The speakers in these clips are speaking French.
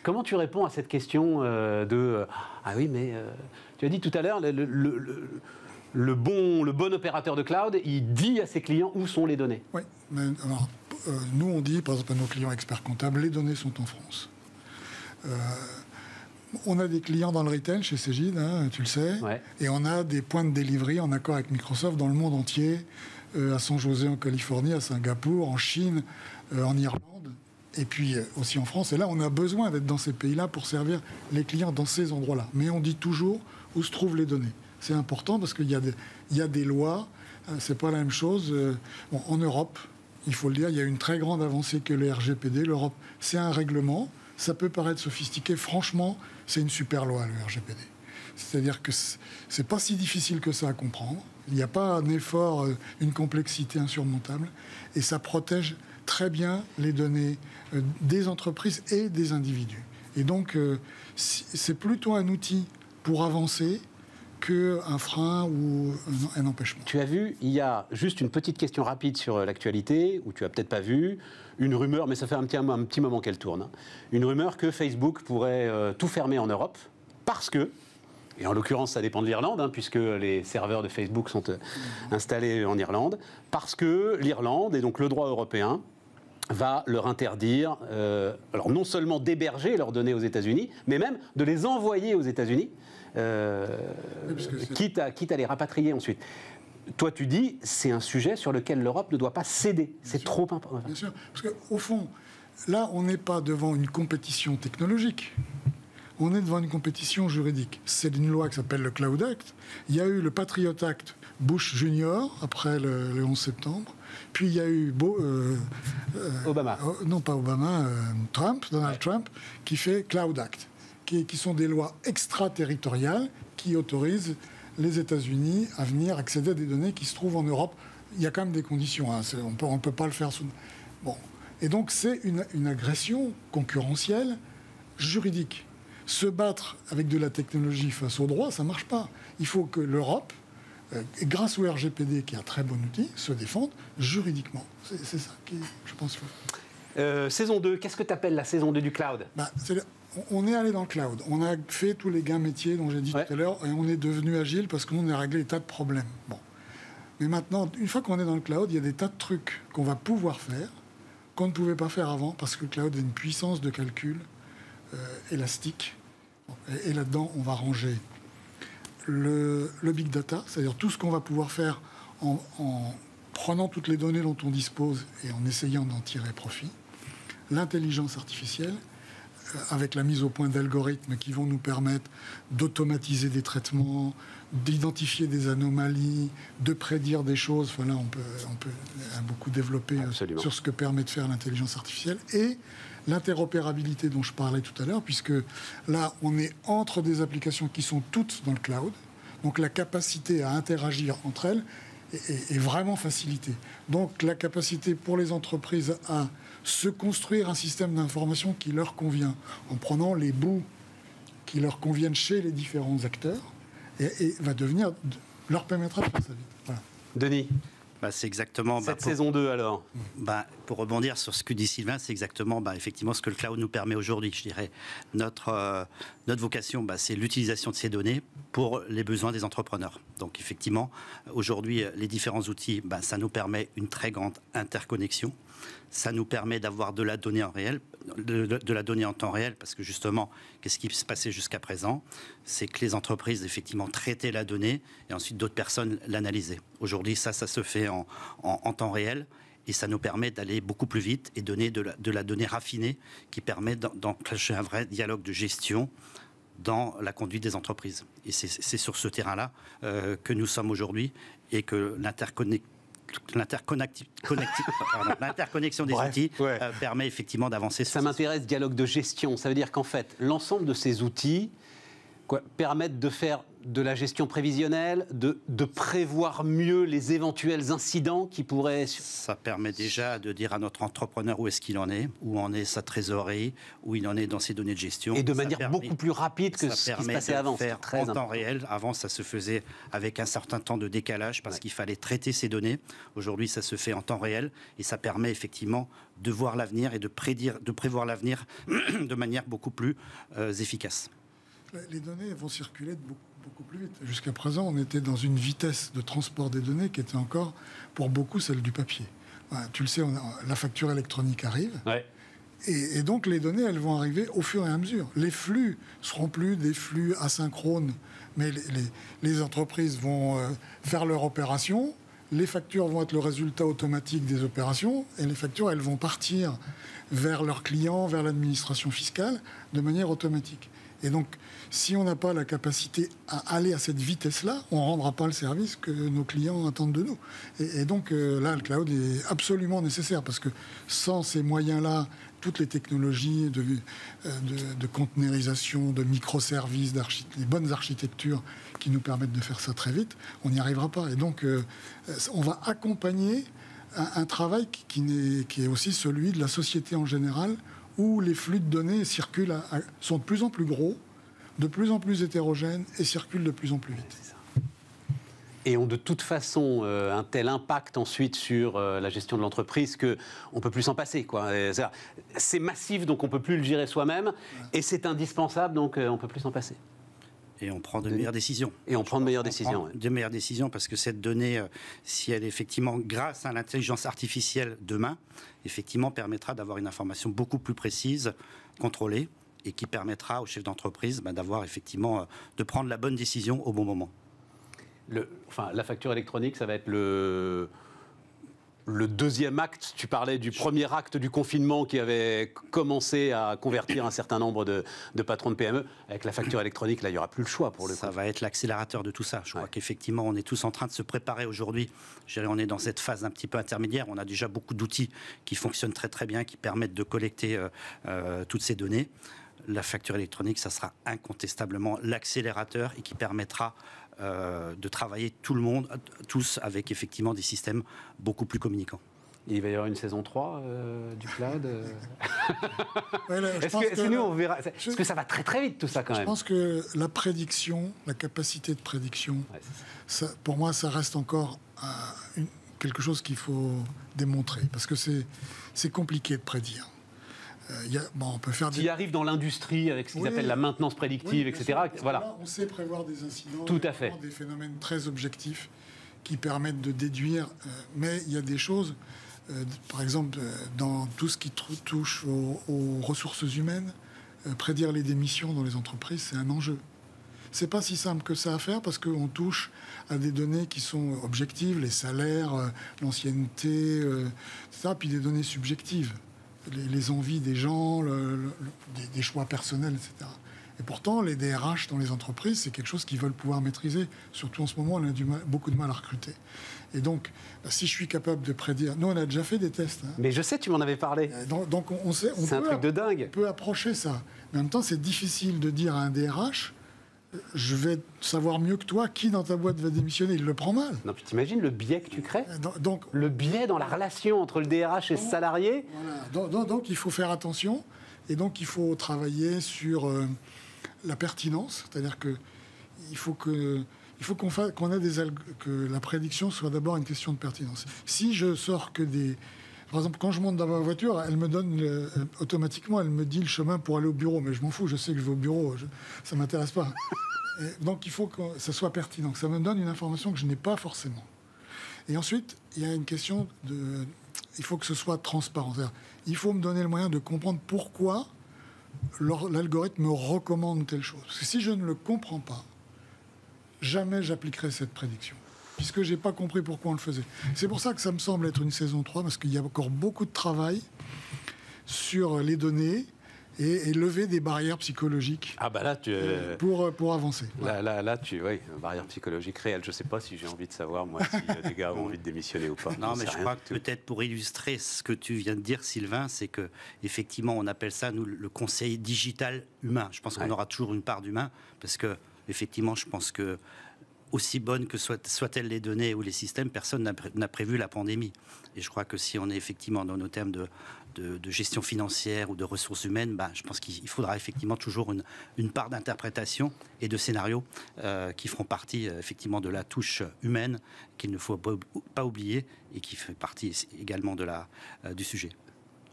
Comment tu réponds à cette question ah oui, mais tu as dit tout à l'heure, le bon opérateur de cloud, il dit à ses clients où sont les données. Oui, mais alors, nous on dit, par exemple à nos clients experts comptables, les données sont en France. On a des clients dans le retail chez Cegid, hein, tu le sais, ouais. Et on a des points de delivery en accord avec Microsoft dans le monde entier, à San José en Californie, à Singapour, en Chine, en Irlande, et puis aussi en France. Et là, on a besoin d'être dans ces pays-là pour servir les clients dans ces endroits-là. Mais on dit toujours où se trouvent les données. C'est important parce qu'il y a des lois, c'est pas la même chose. Bon, en Europe, il faut le dire, il y a une très grande avancée que le RGPD. L'Europe, c'est un règlement. Ça peut paraître sophistiqué. Franchement, c'est une super loi, le RGPD. C'est-à-dire que c'est pas si difficile que ça à comprendre. Il n'y a pas un effort, une complexité insurmontable. Et ça protège très bien les données des entreprises et des individus. Et donc, c'est plutôt un outil pour avancer qu'un frein ou un empêchement. Tu as vu, il y a juste une petite question rapide sur l'actualité, où tu n'as peut-être pas vu, une rumeur, mais ça fait un petit moment qu'elle tourne, hein, une rumeur que Facebook pourrait tout fermer en Europe, parce que, et en l'occurrence ça dépend de l'Irlande, hein, puisque les serveurs de Facebook sont installés en Irlande, parce que l'Irlande, et donc le droit européen, va leur interdire, alors non seulement d'héberger leurs données aux États-Unis, mais même de les envoyer aux États-Unis, quitte à les rapatrier ensuite. Toi, tu dis, c'est un sujet sur lequel l'Europe ne doit pas céder. C'est trop important. Bien sûr, parce qu'au fond, là, on n'est pas devant une compétition technologique. On est devant une compétition juridique. C'est une loi qui s'appelle le Cloud Act. Il y a eu le Patriot Act Bush Junior, après le 11 septembre. Puis il y a eu Obama. Non, pas Obama, Donald Trump, qui fait Cloud Act, qui sont des lois extraterritoriales qui autorisent les États-Unis à venir accéder à des données qui se trouvent en Europe. Il y a quand même des conditions. Hein, on ne peut pas le faire sous... Bon. Et donc c'est une agression concurrentielle juridique. Se battre avec de la technologie face au droit, ça ne marche pas. Il faut que l'Europe, grâce au RGPD, qui est un très bon outil, se défende juridiquement. C'est ça qui, je pense, saison 2, qu'est-ce que tu appelles la saison 2 du cloud? On est allé dans le cloud. On a fait tous les gains métiers dont j'ai dit tout à l'heure, et on est devenu agile parce qu'on a réglé des tas de problèmes. Bon. Mais maintenant, une fois qu'on est dans le cloud, il y a des tas de trucs qu'on va pouvoir faire, qu'on ne pouvait pas faire avant, parce que le cloud a une puissance de calcul élastique. Et là-dedans, on va ranger le big data, c'est-à-dire tout ce qu'on va pouvoir faire en prenant toutes les données dont on dispose et en essayant d'en tirer profit, l'intelligence artificielle, avec la mise au point d'algorithmes qui vont nous permettre d'automatiser des traitements, d'identifier des anomalies, de prédire des choses. Enfin là, on peut beaucoup développer sur ce que permet de faire l'intelligence artificielle. Et l'interopérabilité dont je parlais tout à l'heure, puisque là, on est entre des applications qui sont toutes dans le cloud. Donc la capacité à interagir entre elles est vraiment facilitée. Donc la capacité pour les entreprises à se construire un système d'information qui leur convient, en prenant les bouts qui leur conviennent chez les différents acteurs, et va devenir, leur permettra de faire ça vite. Voilà. Denis, c'est exactement... Cette saison 2, alors pour rebondir sur ce que dit Sylvain, c'est exactement effectivement ce que le cloud nous permet aujourd'hui. Je dirais, notre vocation, c'est l'utilisation de ces données pour les besoins des entrepreneurs. Donc effectivement, aujourd'hui, les différents outils, ça nous permet une très grande interconnexion. Ça nous permet d'avoir de la donnée en réel, de la donnée en temps réel, parce que justement, qu'est-ce qui se passait jusqu'à présent? C'est que les entreprises, effectivement, traitaient la donnée et ensuite d'autres personnes l'analysaient. Aujourd'hui, ça se fait en temps réel et ça nous permet d'aller beaucoup plus vite et donner de la donnée raffinée qui permet d'enclencher un vrai dialogue de gestion dans la conduite des entreprises. Et c'est sur ce terrain-là que nous sommes aujourd'hui et que l'interconnexion des outils permet effectivement d'avancer. Ça m'intéresse, dialogue de gestion. Ça veut dire qu'en fait, l'ensemble de ces outils permettent de faire de la gestion prévisionnelle, de prévoir mieux les éventuels incidents qui pourraient... Ça permet déjà de dire à notre entrepreneur où est-ce qu'il en est, où en est sa trésorerie, où il en est dans ses données de gestion. Et de manière beaucoup plus rapide que ce qui se passait avant. Ça permet de faire en temps réel. Avant, ça se faisait avec un certain temps de décalage parce qu'il fallait traiter ces données. Aujourd'hui, ça se fait en temps réel et ça permet effectivement de voir l'avenir et de prévoir l'avenir de manière beaucoup plus efficace. Les données vont circuler beaucoup plus vite. Jusqu'à présent, on était dans une vitesse de transport des données qui était encore, pour beaucoup, celle du papier. Voilà, tu le sais, la facture électronique arrive. Ouais. Et donc, les données, elles vont arriver au fur et à mesure. Les flux seront plus des flux asynchrones, mais les entreprises vont faire leur opération. Les factures vont être le résultat automatique des opérations. Et les factures, elles vont partir vers leurs clients, vers l'administration fiscale, de manière automatique. Et donc, si on n'a pas la capacité à aller à cette vitesse-là, on ne rendra pas le service que nos clients attendent de nous. Et donc, là, le cloud est absolument nécessaire, parce que sans ces moyens-là, toutes les technologies de conteneurisation, de microservices, les bonnes architectures qui nous permettent de faire ça très vite, on n'y arrivera pas. Et donc, on va accompagner un travail qui est aussi celui de la société en général, où les flux de données sont de plus en plus gros, de plus en plus hétérogènes et circulent de plus en plus vite. Et ont de toute façon un tel impact ensuite sur la gestion de l'entreprise qu'on ne peut plus s'en passer, quoi. C'est massif, donc on ne peut plus le gérer soi-même, ouais. Et c'est indispensable, donc on ne peut plus s'en passer. Et on prend de meilleures décisions. Et on prend de meilleures décisions. De meilleures décisions, parce que cette donnée, si elle est effectivement, grâce à l'intelligence artificielle demain, effectivement permettra d'avoir une information beaucoup plus précise, contrôlée, et qui permettra au chef d'entreprise d'avoir effectivement, de prendre la bonne décision au bon moment. La facture électronique, ça va être le deuxième acte. Tu parlais du premier acte du confinement qui avait commencé à convertir un certain nombre de patrons de PME. Avec la facture électronique, là, il n'y aura plus le choix pour le coup. Ça va être l'accélérateur de tout ça. Je crois qu'effectivement, on est tous en train de se préparer aujourd'hui. On est dans cette phase un petit peu intermédiaire. On a déjà beaucoup d'outils qui fonctionnent très très bien, qui permettent de collecter toutes ces données. La facture électronique, ça sera incontestablement l'accélérateur et qui permettra de travailler tous avec effectivement des systèmes beaucoup plus communicants. Il va y avoir une saison 3 du cloud Est-ce que nous, on verra. Parce que ça va très très vite tout ça quand même. Je pense que la prédiction, la capacité de prédiction, pour moi, ça reste encore quelque chose qu'il faut démontrer. Parce que c'est compliqué de prédire. On peut faire Tu y arrives dans l'industrie avec ce qu'ils appellent la maintenance prédictive, etc. Voilà. Là, on sait prévoir des incidents, tout à fait. Des phénomènes très objectifs qui permettent de déduire. Mais il y a des choses, par exemple, dans tout ce qui touche aux ressources humaines, prédire les démissions dans les entreprises, c'est un enjeu. C'est pas si simple que ça à faire parce qu'on touche à des données qui sont objectives, les salaires, l'ancienneté, etc., puis des données subjectives. Les envies des gens, des choix personnels, etc. Et pourtant, les DRH dans les entreprises, c'est quelque chose qu'ils veulent pouvoir maîtriser. Surtout en ce moment, on a beaucoup de mal à recruter. Et donc, si je suis capable de prédire... Nous, on a déjà fait des tests. Mais je sais, tu m'en avais parlé. Donc on sait, c'est un truc de dingue. On peut approcher ça. Mais en même temps, c'est difficile de dire à un DRH... Je vais savoir mieux que toi qui dans ta boîte va démissionner. Il le prend mal. Non, puis t'imagines le biais que tu crées. Donc, le biais dans la relation entre le DRH et le salarié. Voilà. Donc il faut faire attention. Et donc il faut travailler sur la pertinence. C'est-à-dire que il faut qu'on ait que la prédiction soit d'abord une question de pertinence. Si je sors que des... Par exemple, quand je monte dans ma voiture, elle me donne automatiquement, elle me dit le chemin pour aller au bureau. Mais je m'en fous, je sais que je vais au bureau, ça ne m'intéresse pas. Donc il faut que ça soit pertinent, que ça me donne une information que je n'ai pas forcément. Et ensuite, il y a une question de... Il faut que ce soit transparent. C'est-à-dire, il faut me donner le moyen de comprendre pourquoi l'algorithme me recommande telle chose. Parce que si je ne le comprends pas, jamais j'appliquerai cette prédiction. Puisque je n'ai pas compris pourquoi on le faisait. C'est pour ça que ça me semble être une saison 3, parce qu'il y a encore beaucoup de travail sur les données et lever des barrières psychologiques pour avancer. Là, barrière psychologique réelle. Je ne sais pas si j'ai envie de savoir, moi, si des gars ont envie de démissionner ou pas. Non, mais je crois que peut-être pour illustrer ce que tu viens de dire, Sylvain, c'est que effectivement, on appelle ça, nous, le conseil digital humain. Je pense qu'on aura toujours une part d'humain, parce que effectivement, je pense que aussi bonnes que soient-elles les données ou les systèmes, personne n'a prévu la pandémie. Et je crois que si on est effectivement dans nos termes de gestion financière ou de ressources humaines, je pense qu'il faudra effectivement toujours une part d'interprétation et de scénario qui feront partie effectivement de la touche humaine qu'il ne faut pas oublier et qui fait partie également du sujet.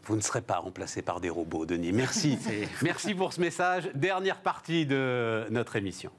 Vous ne serez pas remplacé par des robots, Denis. Merci. Merci pour ce message. Dernière partie de notre émission.